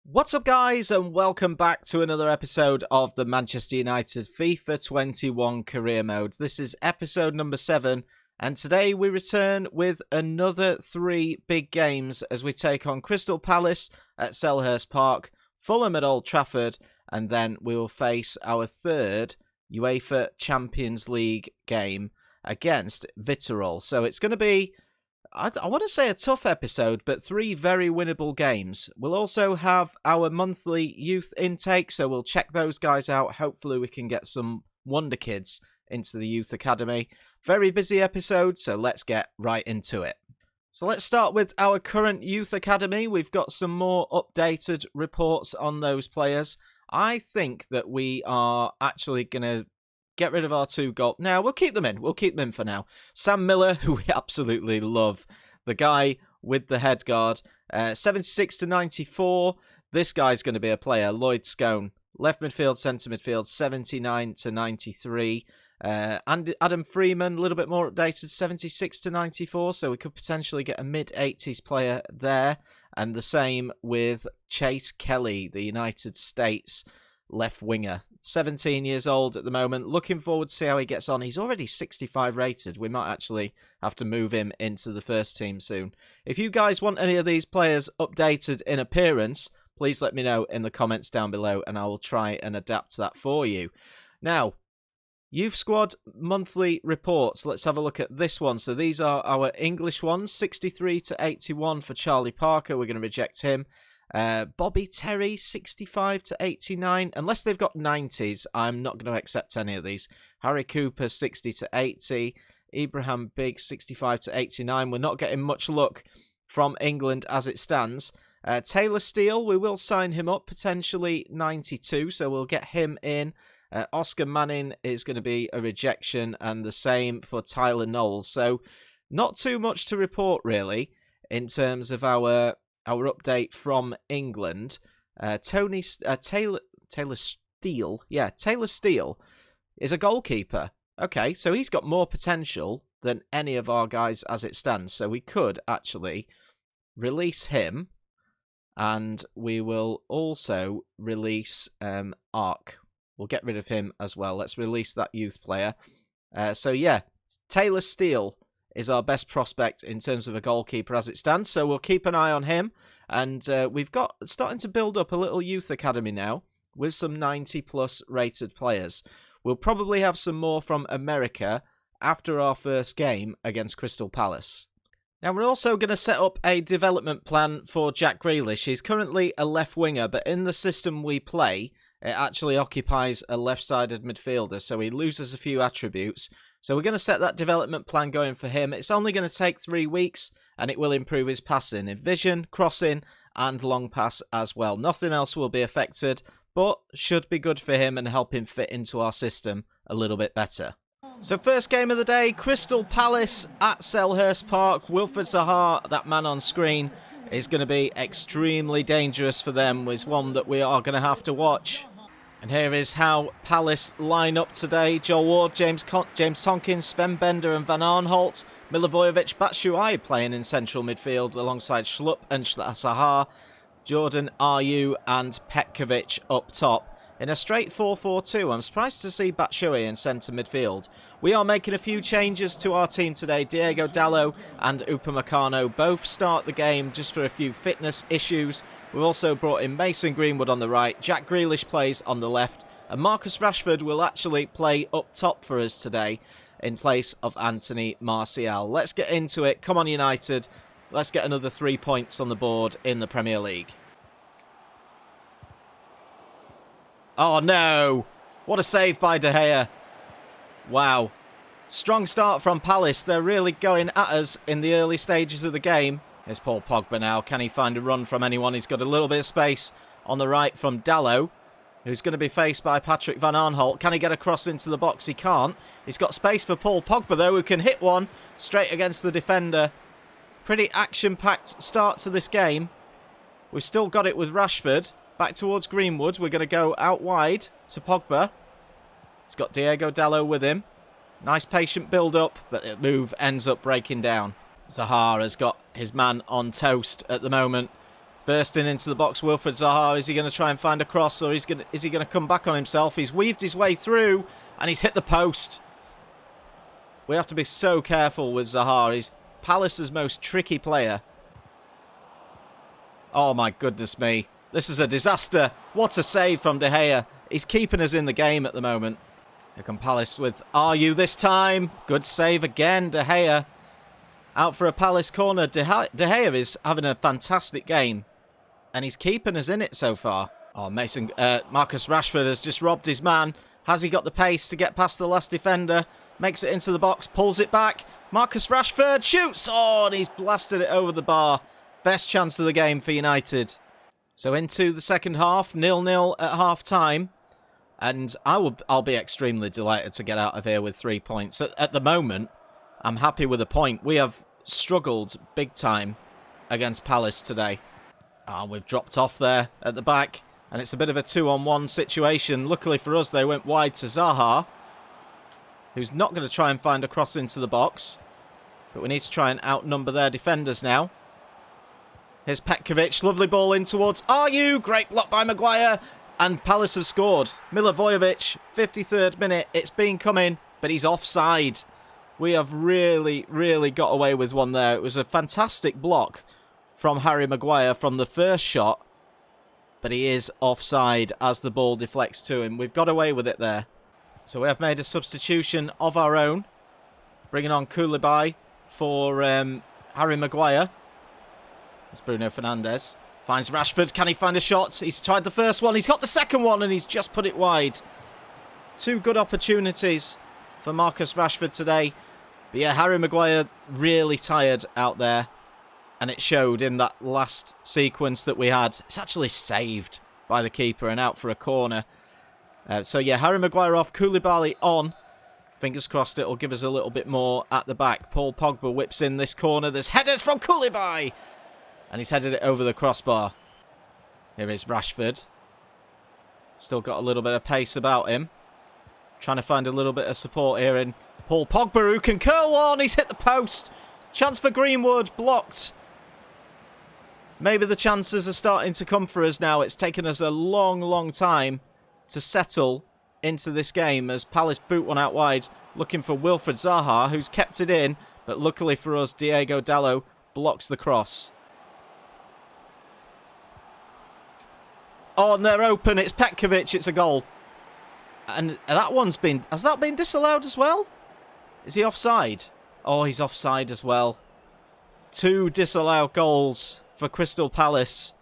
What's up, guys, and welcome back to another episode of the Manchester United FIFA 21 Career Mode. This is episode number 7, and today we return with another 3 big games as we take on Crystal Palace at Selhurst Park, Fulham at Old Trafford, and then we will face our third UEFA Champions League game against Viitorul. So it's going to be, I want to say, a tough episode, but 3 very winnable games. We'll also have our monthly youth intake, so we'll check those guys out. Hopefully we can get some wonder kids into the youth academy. Very busy episode, so let's get right into it. So let's start with our current youth academy. We've got some more updated reports on those players. I think that we are actually going to get rid of our 2 goal. Now, we'll keep them in. We'll keep them in for now. Sam Miller, who we absolutely love. The guy with the head guard. 76 to 94. This guy's going to be a player. Lloyd Scone. Left midfield, centre midfield. 79 to 93. And Adam Freeman, a little bit more updated. 76 to 94. So we could potentially get a mid-80s player there. And the same with Chase Kelly, the United States left winger. 17 years old at the moment. Looking forward to see how he gets on. He's already 65 rated. We might actually have to move him into the first team soon. If you guys want any of these players updated in appearance, please let me know in the comments down below and I will try and adapt that for you. Now, Youth Squad monthly reports. Let's have a look at this one. So these are our English ones. 63 to 81 for Charlie Parker. We're going to reject him. Bobby Terry, 65 to 89. Unless they've got 90s, I'm not going to accept any of these. Harry Cooper, 60 to 80. Ibrahim Big, 65 to 89. We're not getting much luck from England as it stands. Taylor Steele, we will sign him up, potentially 92, so we'll get him in. Oscar Manning is going to be a rejection, and the same for Tyler Knowles. So not too much to report, really, in terms of our update from England. Taylor Steele. Yeah, Taylor Steele is a goalkeeper. Okay, so he's got more potential than any of our guys as it stands. So we could actually release him, and we will also release Ark. We'll get rid of him as well. Let's release that youth player. So yeah, Taylor Steele is our best prospect in terms of a goalkeeper as it stands. So we'll keep an eye on him. And we've got starting to build up a little youth academy now with some 90+ rated players. We'll probably have some more from America after our first game against Crystal Palace. Now, we're also going to set up a development plan for Jack Grealish. He's currently a left winger, but in the system we play, it actually occupies a left-sided midfielder, so he loses a few attributes. So we're going to set that development plan going for him. It's only going to take 3 weeks, and it will improve his passing in vision, crossing, and long pass as well. Nothing else will be affected, but should be good for him and help him fit into our system a little bit better. So first game of the day, Crystal Palace at Selhurst Park. Wilfried Zaha, that man on screen, is going to be extremely dangerous for them. Is one that we are going to have to watch. And here is how Palace line up today. Joel Ward, James Tonkins, Sven Bender and Van Aanholt. Milivojevic, Batshuayi playing in central midfield alongside Schlupp and Zaha. Jordan Ayew and Petkovic up top. In a straight 4-4-2, I'm surprised to see Batshuayi in centre midfield. We are making a few changes to our team today. Diego Dallo and Upamecano both start the game just for a few fitness issues. We've also brought in Mason Greenwood on the right. Jack Grealish plays on the left. And Marcus Rashford will actually play up top for us today in place of Anthony Martial. Let's get into it. Come on, United. Let's get another 3 points on the board in the Premier League. Oh, no. What a save by De Gea. Wow. Strong start from Palace. They're really going at us in the early stages of the game. Here's Paul Pogba now. Can he find a run from anyone? He's got a little bit of space on the right from Dallo, who's going to be faced by Patrick Van Aanholt. Can he get across into the box? He can't. He's got space for Paul Pogba, though, who can hit one straight against the defender. Pretty action-packed start to this game. We've still got it with Rashford. Back towards Greenwood. We're going to go out wide to Pogba. He's got Diego Dallo with him. Nice patient build-up, but the move ends up breaking down. Zaha has got his man on toast at the moment. Bursting into the box, Wilfred Zaha. Is he going to try and find a cross, or is he going to come back on himself? He's weaved his way through, and he's hit the post. We have to be so careful with Zaha. He's Palace's most tricky player. Oh my goodness me. This is a disaster. What a save from De Gea. He's keeping us in the game at the moment. Here come Palace with Are You this time. Good save again, De Gea. Out for a Palace corner. De Gea is having a fantastic game. And he's keeping us in it so far. Oh, Marcus Rashford has just robbed his man. Has he got the pace to get past the last defender? Makes it into the box, pulls it back. Marcus Rashford shoots. Oh, and he's blasted it over the bar. Best chance of the game for United. So into the second half, 0-0 at half-time. And I'll be extremely delighted to get out of here with 3 points. At the moment, I'm happy with a point. We have struggled big time against Palace today. We've dropped off there at the back. And it's a bit of a 2-on-1 situation. Luckily for us, they went wide to Zaha, who's not going to try and find a cross into the box. But we need to try and outnumber their defenders now. Here's Petkovic. Lovely ball in towards Are You? Great block by Maguire. And Palace have scored. Milivojevic, 53rd minute. It's been coming, but he's offside. We have really, really got away with one there. It was a fantastic block from Harry Maguire from the first shot. But he is offside as the ball deflects to him. We've got away with it there. So we have made a substitution of our own. Bringing on Koulibaly for Harry Maguire. It's Bruno Fernandes. Finds Rashford. Can he find a shot? He's tried the first one. He's got the second one and he's just put it wide. Two good opportunities for Marcus Rashford today. But yeah, Harry Maguire really tired out there. And it showed in that last sequence that we had. It's actually saved by the keeper and out for a corner. So yeah, Harry Maguire off, Koulibaly on. Fingers crossed it'll give us a little bit more at the back. Paul Pogba whips in this corner. There's headers from Koulibaly. And he's headed it over the crossbar. Here is Rashford. Still got a little bit of pace about him. Trying to find a little bit of support here in Paul Pogba, who can curl one. He's hit the post. Chance for Greenwood, blocked. Maybe the chances are starting to come for us now. It's taken us a long, long time to settle into this game as Palace boot one out wide, looking for Wilfred Zaha, who's kept it in. But luckily for us, Diego Dallo blocks the cross. Oh, and they're open. It's Petkovic. It's a goal. And that one's been... Has that been disallowed as well? Is he offside? Oh, he's offside as well. 2 disallowed goals for Crystal Palace.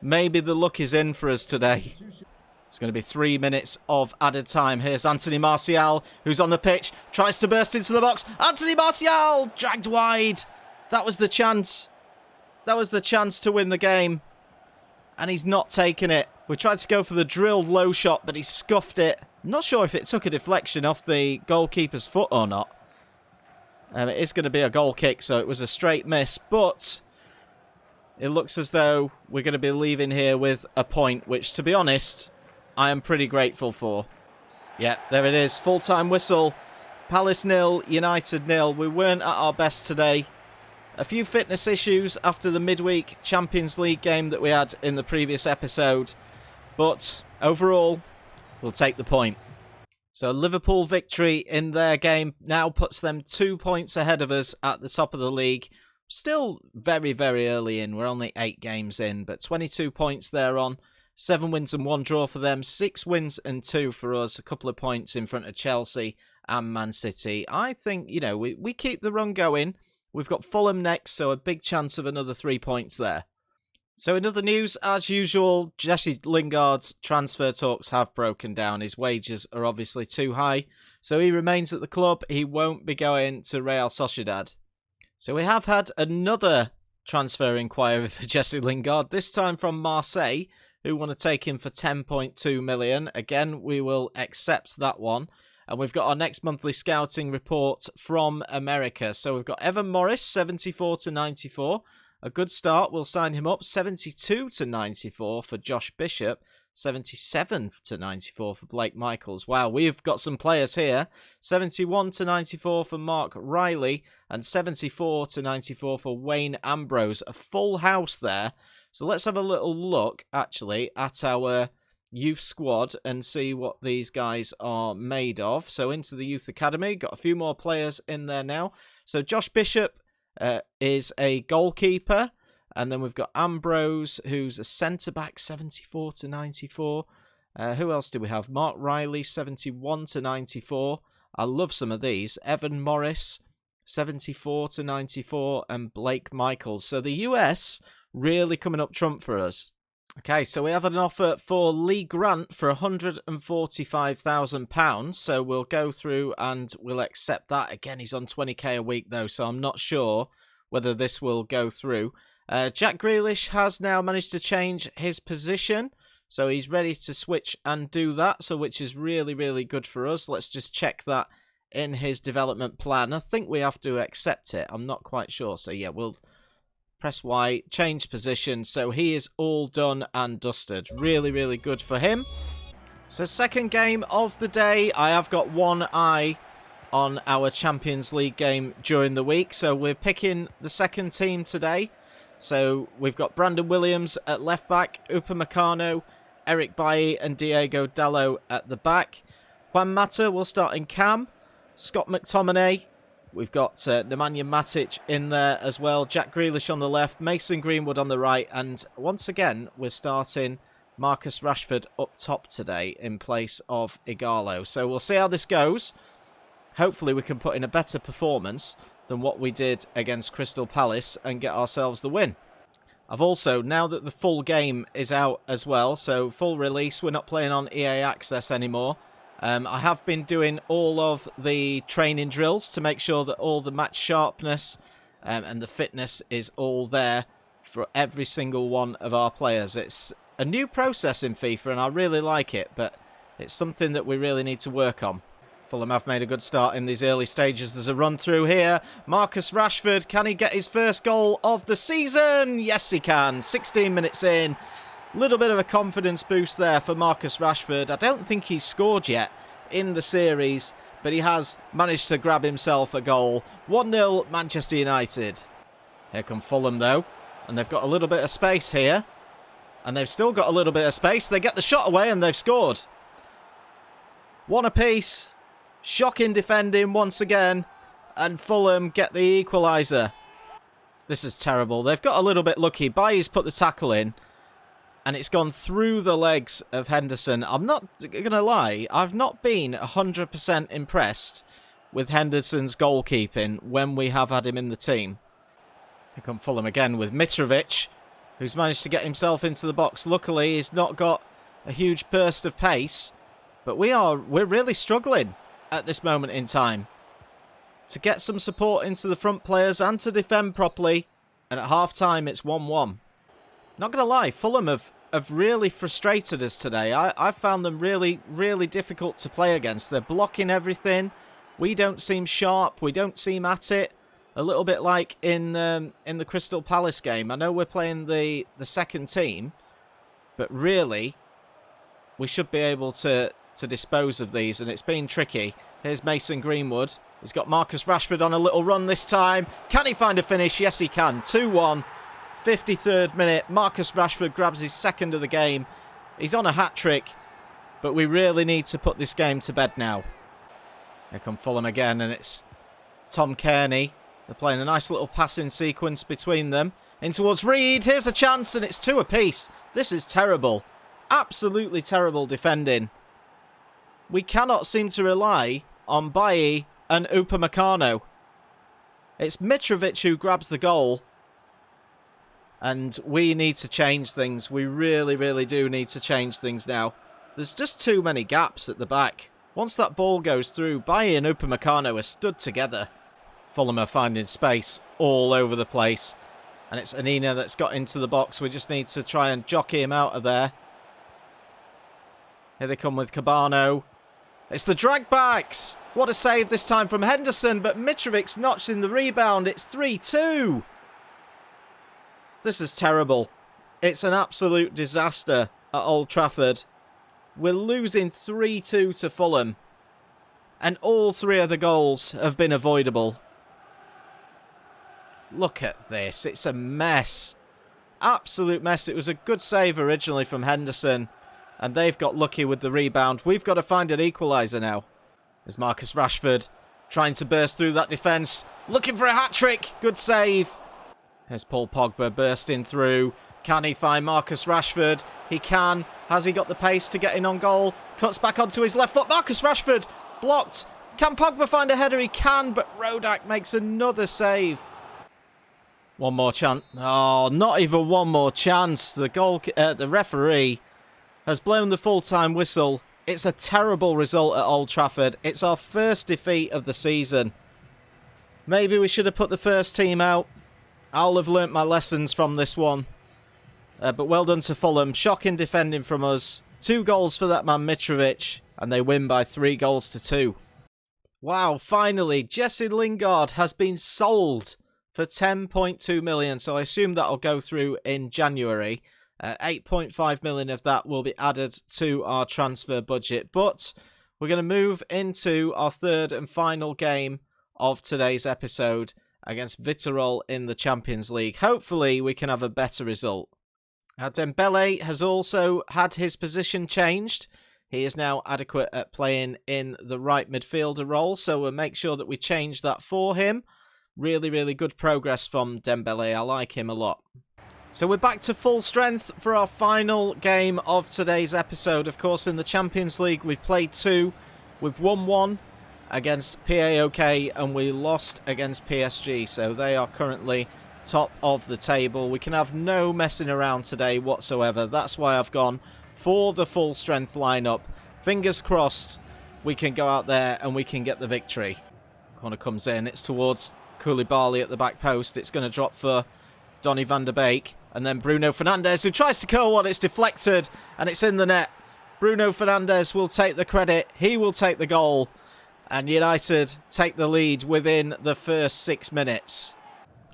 Maybe the luck is in for us today. It's going to be 3 minutes of added time. Here's Anthony Martial, who's on the pitch. Tries to burst into the box. Anthony Martial! Dragged wide. That was the chance. That was the chance to win the game. And he's not taken it. We tried to go for the drilled low shot, but he scuffed it. I'm not sure if it took a deflection off the goalkeeper's foot or not. It is going to be a goal kick, so it was a straight miss. But it looks as though we're going to be leaving here with a point, which, to be honest, I am pretty grateful for. Yeah, there it is. Full-time whistle. Palace 0, United 0. We weren't at our best today. A few fitness issues after the midweek Champions League game that we had in the previous episode. But overall, we'll take the point. So Liverpool victory in their game now puts them 2 points ahead of us at the top of the league. Still very, very early in. We're only 8 games in, but 22 points they're on. 7 wins and 1 draw for them. 6 wins and 2 for us. A couple of points in front of Chelsea and Man City. I think, you know, we keep the run going. We've got Fulham next, so a big chance of another 3 points there. So in other news, as usual, Jesse Lingard's transfer talks have broken down. His wages are obviously too high, so he remains at the club. He won't be going to Real Sociedad. So we have had another transfer inquiry for Jesse Lingard, this time from Marseille, who want to take him for 10.2 million. Again, we will accept that one. And we've got our next monthly scouting report from America. So we've got Evan Morris, 74 to 94. A good start. We'll sign him up. 72 to 94 for Josh Bishop. 77 to 94 for Blake Michaels. Wow, we've got some players here. 71 to 94 for Mark Riley. And 74 to 94 for Wayne Ambrose. A full house there. So let's have a little look, actually, at our youth squad and see what these guys are made of. So into the youth academy, got a few more players in there now. So Josh Bishop is a goalkeeper, and then we've got Ambrose, who's a centre-back, 74 to 94. Who else do we have? Mark Riley, 71 to 94. I love some of these. Evan Morris, 74 to 94, and Blake Michaels. So the US really coming up trump for us. Okay, so we have an offer for Lee Grant for £145,000. So we'll go through and we'll accept that. Again, he's on 20k a week though, so I'm not sure whether this will go through. Jack Grealish has now managed to change his position. So he's ready to switch and do that, so which is really, really good for us. Let's just check that in his development plan. I think we have to accept it. I'm not quite sure. So yeah, we'll press Y, change position. So he is all done and dusted. Really, really good for him. So second game of the day. I have got one eye on our Champions League game during the week. So we're picking the second team today. So we've got Brandon Williams at left back, Upamecano, Eric Bailly and Diego Dallo at the back. Juan Mata will start in cam. Scott McTominay. We've got Nemanja Matic in there as well. Jack Grealish on the left. Mason Greenwood on the right. And once again, we're starting Marcus Rashford up top today in place of Ighalo. So we'll see how this goes. Hopefully we can put in a better performance than what we did against Crystal Palace and get ourselves the win. I've also, now that the full game is out as well, so full release, we're not playing on EA Access anymore. I have been doing all of the training drills to make sure that all the match sharpness and the fitness is all there for every single one of our players. It's a new process in FIFA and I really like it, but it's something that we really need to work on. Fulham have made a good start in these early stages. There's a run through here. Marcus Rashford, can he get his first goal of the season? Yes, he can. 16 minutes in. Little bit of a confidence boost there for Marcus Rashford. I don't think he's scored yet in the series, but he has managed to grab himself a goal. 1-0 Manchester United. Here come Fulham though, and they've got a little bit of space here. And they've still got a little bit of space. They get the shot away and they've scored. One apiece. Shocking defending once again. And Fulham get the equaliser. This is terrible. They've got a little bit lucky. Bailly's put the tackle in. And it's gone through the legs of Henderson. I'm not going to lie. I've not been 100% impressed with Henderson's goalkeeping when we have had him in the team. Here come Fulham again with Mitrovic, who's managed to get himself into the box. Luckily, he's not got a huge burst of pace. But we're really struggling at this moment in time to get some support into the front players and to defend properly. And at half-time, it's 1-1. Not going to lie, Fulham have really frustrated us today. I found them really, really difficult to play against. They're blocking everything. We don't seem sharp. We don't seem at it. A little bit like in the Crystal Palace game. I know we're playing the second team, but really, we should be able to dispose of these, and it's been tricky. Here's Mason Greenwood. He's got Marcus Rashford on a little run this time. Can he find a finish? Yes, he can. 2-1. 53rd minute. Marcus Rashford grabs his second of the game. He's on a hat-trick, but we really need to put this game to bed now. Here come Fulham again, and it's Tom Kearney. They're playing a nice little passing sequence between them. In towards Reed. Here's a chance, and it's 2 apiece. This is terrible. Absolutely terrible defending. We cannot seem to rely on Bailly and Upamecano. It's Mitrovic who grabs the goal. And we need to change things. We really, really do need to change things now. There's just too many gaps at the back. Once that ball goes through, Bailly and Upamecano are stood together. Fulham are finding space all over the place. And it's Anina that's got into the box. We just need to try and jockey him out of there. Here they come with Cabano. It's the drag backs. What a save this time from Henderson, but Mitrovic's notched in the rebound. It's 3-2. This is terrible. It's an absolute disaster at Old Trafford. We're losing 3-2 to Fulham. And all 3 of the goals have been avoidable. Look at this. It's a mess. absolute mess. It was a good save originally from Henderson, and they've got lucky with the rebound. We've got to find an equaliser now. There's Marcus Rashford trying to burst through that defence, looking for a hat-trick. Good save. There's Paul Pogba bursting through. Can he find Marcus Rashford? He can. Has he got the pace to get in on goal? Cuts back onto his left foot. Marcus Rashford blocked. Can Pogba find a header? He can, but Rodak makes another save. One more chance. Oh, not even one more chance. The referee has blown the full-time whistle. It's a terrible result at Old Trafford. It's our first defeat of the season. Maybe we should have put the first team out. I'll have learnt my lessons from this one. But well done to Fulham. Shocking defending from us. 2 goals for that man Mitrovic. And they win by 3-2. Wow, finally, Jesse Lingard has been sold for 10.2 million. So I assume that'll go through in January. 8.5 million of that will be added to our transfer budget. But we're going to move into our third and final game of today's episode against Viitorul in the Champions League. Hopefully we can have a better result. Dembele has also had his position changed. He is now adequate at playing in the right midfielder role, so we'll make sure that we change that for him. Really, really good progress from Dembele. I like him a lot. So we're back to full strength for our final game of today's episode. Of course, in the Champions League, we've played 2. We've won 1 against PAOK and we lost against PSG. So they are currently top of the table. We can have no messing around today whatsoever. That's why I've gone for the full strength lineup. Fingers crossed we can go out there and we can get the victory. Corner comes in. It's towards Koulibaly at the back post. It's going to drop for Donny van der Beek. And then Bruno Fernandes, who tries to curl one. It's deflected and it's in the net. Bruno Fernandes will take the credit. He will take the goal. And United take the lead within the first 6 minutes.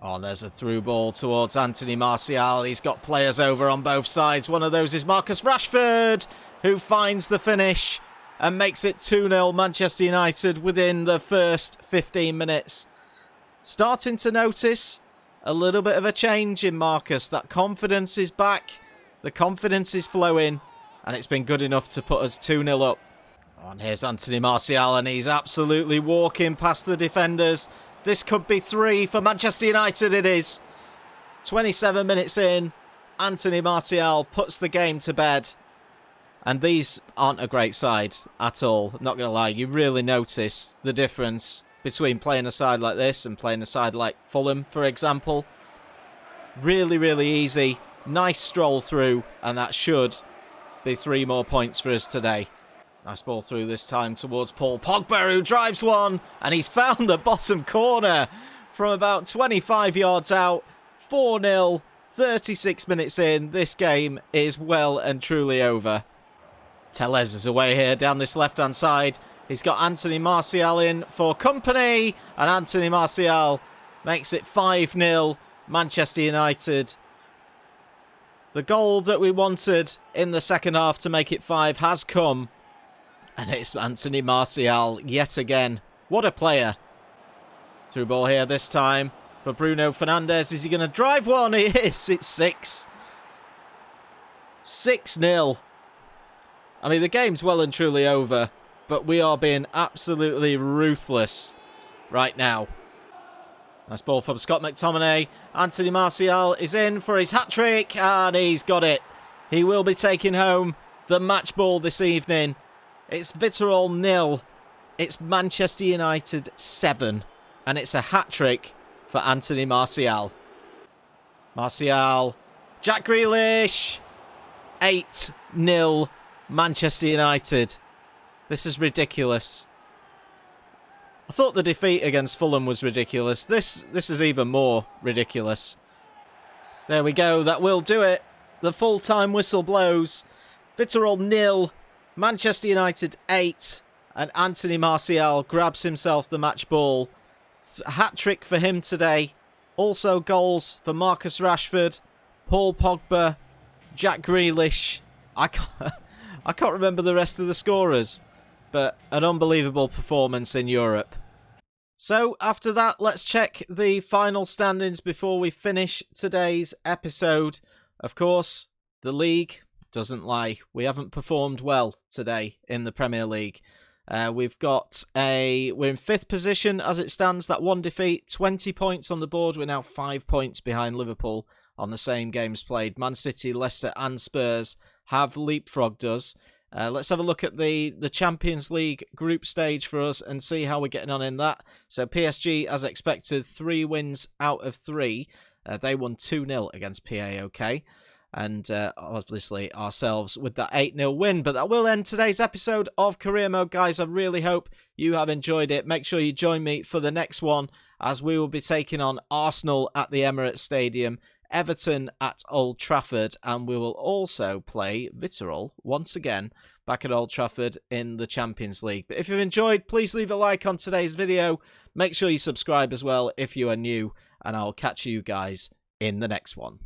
Oh, there's a through ball towards Anthony Martial. He's got players over on both sides. One of those is Marcus Rashford, who finds the finish and makes it 2-0 Manchester United within the first 15 minutes. Starting to notice a little bit of a change in Marcus. That confidence is back. The confidence is flowing. And it's been good enough to put us 2-0 up. Oh, and here's Anthony Martial, and he's absolutely walking past the defenders. This could be 3 for Manchester United, it is. 27 minutes in, Anthony Martial puts the game to bed. And these aren't a great side at all, I'm not going to lie. You really notice the difference between playing a side like this and playing a side like Fulham, for example. Really, really easy. Nice stroll through, and that should be 3 more points for us today. Nice ball through this time towards Paul Pogba, who drives one, and he's found the bottom corner from about 25 yards out. 4-0, 36 minutes in. This game is well and truly over. Tellez is away here down this left-hand side. He's got Anthony Martial in for company, and Anthony Martial makes it 5-0 Manchester United. The goal that we wanted in the second half to make it 5 has come. And it's Anthony Martial yet again. What a player. Through ball here this time for Bruno Fernandes. Is he going to drive one? He is. It's 6. 6-0. I mean, the game's well and truly over. But we are being absolutely ruthless right now. Nice ball from Scott McTominay. Anthony Martial is in for his hat-trick. And he's got it. He will be taking home the match ball this evening. It's Viitorul 0. It's Manchester United 7. And it's a hat-trick for Anthony Martial. Martial. Jack Grealish. 8-0 Manchester United. This is ridiculous. I thought the defeat against Fulham was ridiculous. This is even more ridiculous. There we go. That will do it. The full-time whistle blows. Viitorul 0. Manchester United 8, and Anthony Martial grabs himself the match ball. A hat-trick for him today. Also goals for Marcus Rashford, Paul Pogba, Jack Grealish. I can't remember the rest of the scorers, but an unbelievable performance in Europe. So after that, let's check the final standings before we finish today's episode. Of course, the league doesn't lie. We haven't performed well today in the Premier League. We're in 5th position as it stands. That one defeat, 20 points on the board. We're now 5 points behind Liverpool on the same games played. Man City, Leicester and Spurs have leapfrogged us. Let's have a look at the Champions League group stage for us and see how we're getting on in that. So PSG, as expected, 3 wins out of 3. They won 2-0 against PAOK. And obviously ourselves with that 8-0 win. But that will end today's episode of Career Mode, guys. I really hope you have enjoyed it. Make sure you join me for the next one, as we will be taking on Arsenal at the Emirates Stadium, Everton at Old Trafford, and we will also play Viitorul once again back at Old Trafford in the Champions League. But if you've enjoyed, please leave a like on today's video. Make sure you subscribe as well if you are new, and I'll catch you guys in the next one.